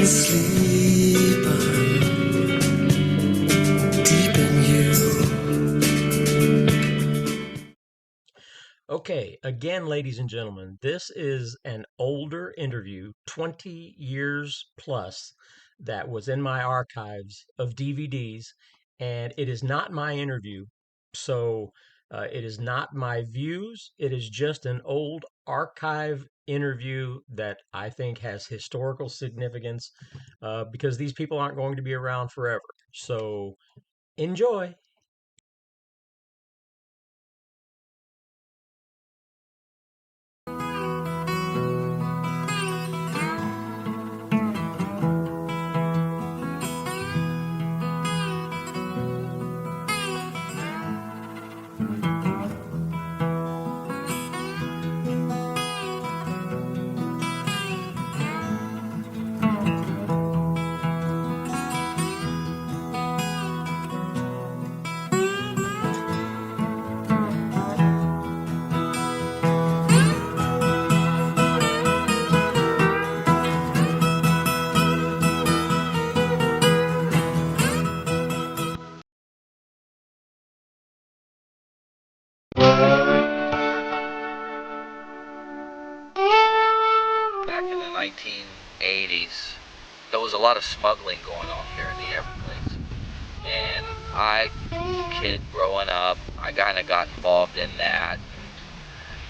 sleeping deep in you. Okay, again, ladies and gentlemen, this is an older interview, 20 years plus, that was in my archives of DVDs, and it is not my interview. So it is not my views. It is just an old archive interview that I think has historical significance because these people aren't going to be around forever. So enjoy. Back in the 1980s, there was a lot of smuggling going on here in the Everglades. And I, kid growing up, I kind of got involved in that.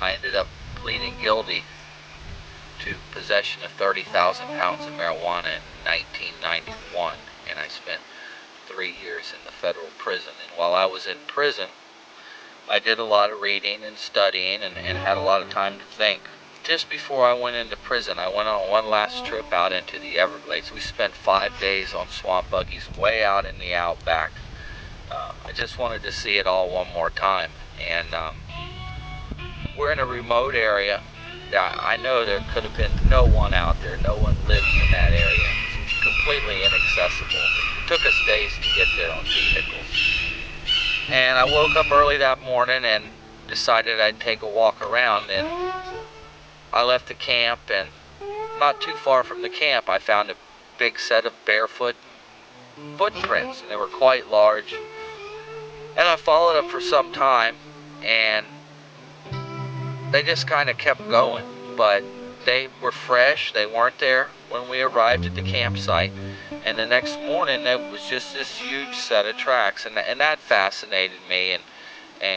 I ended up pleading guilty to possession of 30,000 pounds of marijuana in 1991. And I spent 3 years in the federal prison. And while I was in prison, I did a lot of reading and studying and had a lot of time to think. Just before I went into prison, I went on one last trip out into the Everglades. We spent 5 days on swamp buggies way out in the outback. I just wanted to see it all one more time. And we're in a remote area. I know there could have been no one out there. No one lives in that area. It's completely inaccessible. It took us days to get there on vehicles. And I woke up early that morning and decided I'd take a walk around. And I left the camp, and not too far from the camp I found a big set of barefoot footprints, and they were quite large. And I followed them for some time, and they just kind of kept going, but they were fresh. They weren't there when we arrived at the campsite. And the next morning there was just this huge set of tracks, and that fascinated me and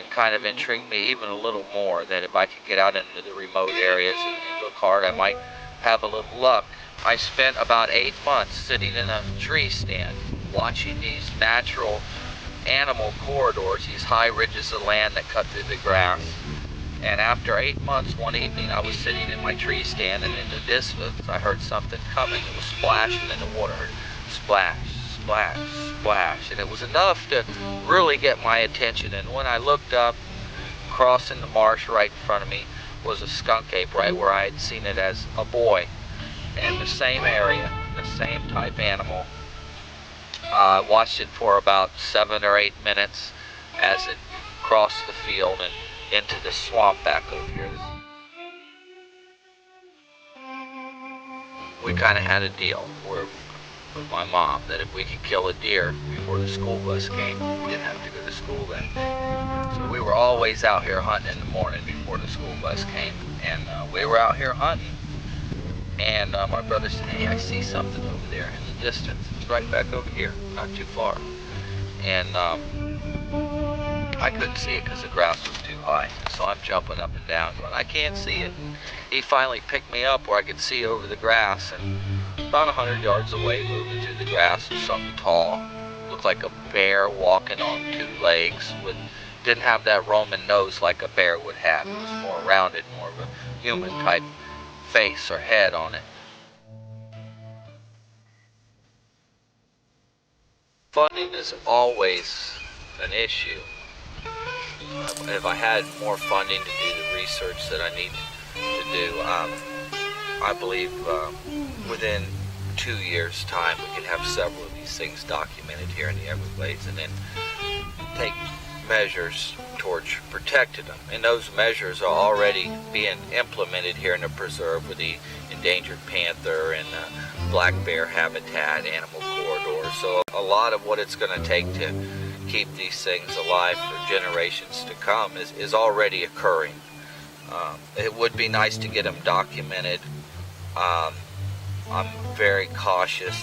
kind of intrigued me even a little more, that if I could get out into the remote areas and look hard, I might have a little luck. I spent about 8 months sitting in a tree stand watching these natural animal corridors, these high ridges of land that cut through the grass. And after 8 months, one evening I was sitting in my tree stand, and in the distance I heard something coming. It was splashing in the water. Splash, splash, splash. And it was enough to really get my attention. And when I looked up, crossing the marsh right in front of me was a Skunkape, right where I had seen it as a boy. And the same area, the same type animal. I watched it for about 7 or 8 minutes as it crossed the field and into the swamp back over here. We kind of had a deal with my mom that if we could kill a deer before the school bus came, we didn't have to go to school then. So we were always out here hunting in the morning before the school bus came. And we were out here hunting, and my brother said, "Hey, I see something over there in the distance. It's right back over here, not too far." And I couldn't see it because the grass was too high. So I'm jumping up and down going, "I can't see it." And he finally picked me up where I could see over the grass, and about 100 yards away, moving through the grass, was something tall. Looked like a bear walking on 2 legs. Didn't have that Roman nose like a bear would have. It was more rounded, more of a human type face or head on it. Funding is always an issue. If I had more funding to do the research that I need to do, I believe within 2 years' time we can have several of these things documented here in the Everglades, and then take measures towards protecting them. And those measures are already being implemented here in the preserve with the endangered panther and black bear habitat, animal corridor. So a lot of what it's going to take to keep these things alive for generations to come is already occurring. It would be nice to get them documented. I'm very cautious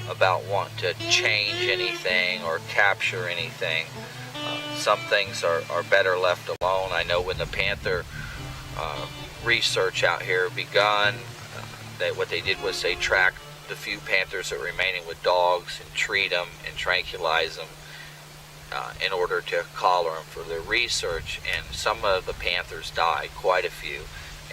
about wanting to change anything or capture anything. Some things are better left alone. I know when the panther research out here begun, that what they did was they tracked the few panthers that were remaining with dogs and treat them and tranquilize them in order to collar them for their research. And some of the panthers died, quite a few,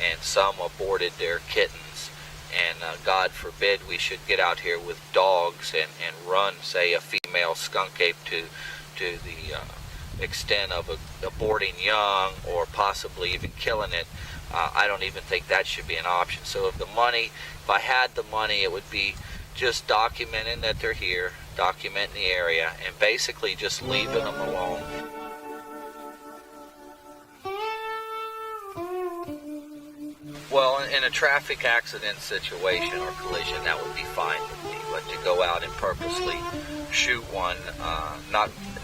and some aborted their kittens. And God forbid we should get out here with dogs and run, say, a female Skunkape to the extent of aborting young or possibly even killing it. I don't even think that should be an option. So if I had the money, it would be just documenting that they're here, documenting the area, and basically just leaving them alone. Well, in a traffic accident situation or collision, that would be fine with me. But to go out and purposely shoot one,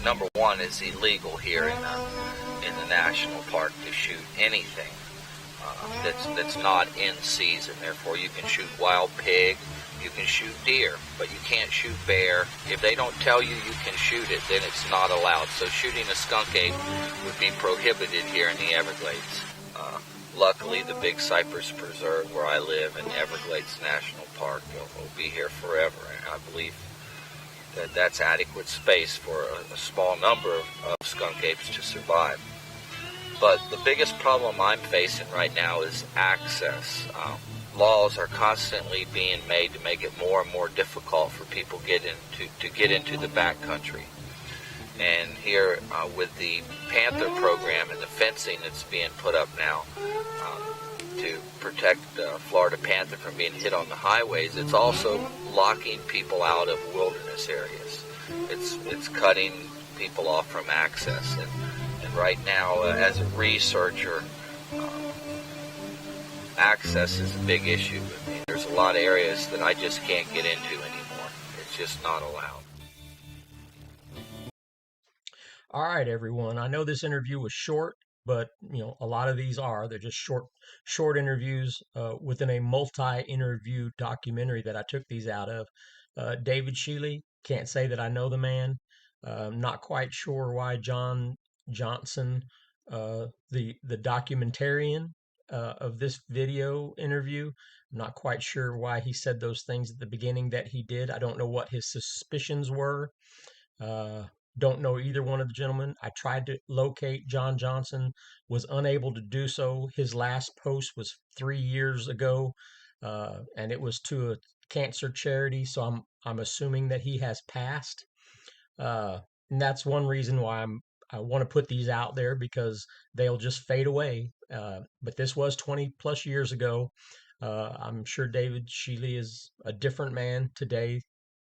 number one, is illegal here in the national park to shoot anything that's not in season. Therefore, you can shoot wild pig, you can shoot deer, but you can't shoot bear. If they don't tell you you can shoot it, then it's not allowed. So shooting a Skunkape would be prohibited here in the Everglades. Luckily, the Big Cypress Preserve where I live in Everglades National Park will be here forever, and I believe that that's adequate space for a small number of Skunkapes to survive. But the biggest problem I'm facing right now is access. Laws are constantly being made to make it more and more difficult for people to get into the backcountry. And here with the panther program and the fencing that's being put up now to protect Florida panther from being hit on the highways, it's also locking people out of wilderness areas. It's cutting people off from access. And right now, as a researcher, access is a big issue. I mean, there's a lot of areas that I just can't get into anymore. It's just not allowed. All right, everyone. I know this interview was short, but a lot of these they're just short interviews within a multi-interview documentary that I took these out of. David Shealy, can't say that I know the man. Not quite sure why John Johnson, the documentarian of this video interview, I'm not quite sure why he said those things at the beginning that he did. I don't know what his suspicions were. Don't know either one of the gentlemen. I tried to locate John Johnson, was unable to do so. His last post was 3 years ago, and it was to a cancer charity. So I'm assuming that he has passed. And that's one reason why I want to put these out there, because they'll just fade away. But this was 20 plus years ago. I'm sure David Shealy is a different man today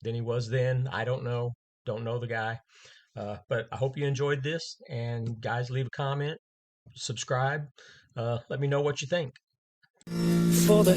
than he was then. I don't know the guy. But I hope you enjoyed this, and guys, leave a comment, subscribe, let me know what you think. For the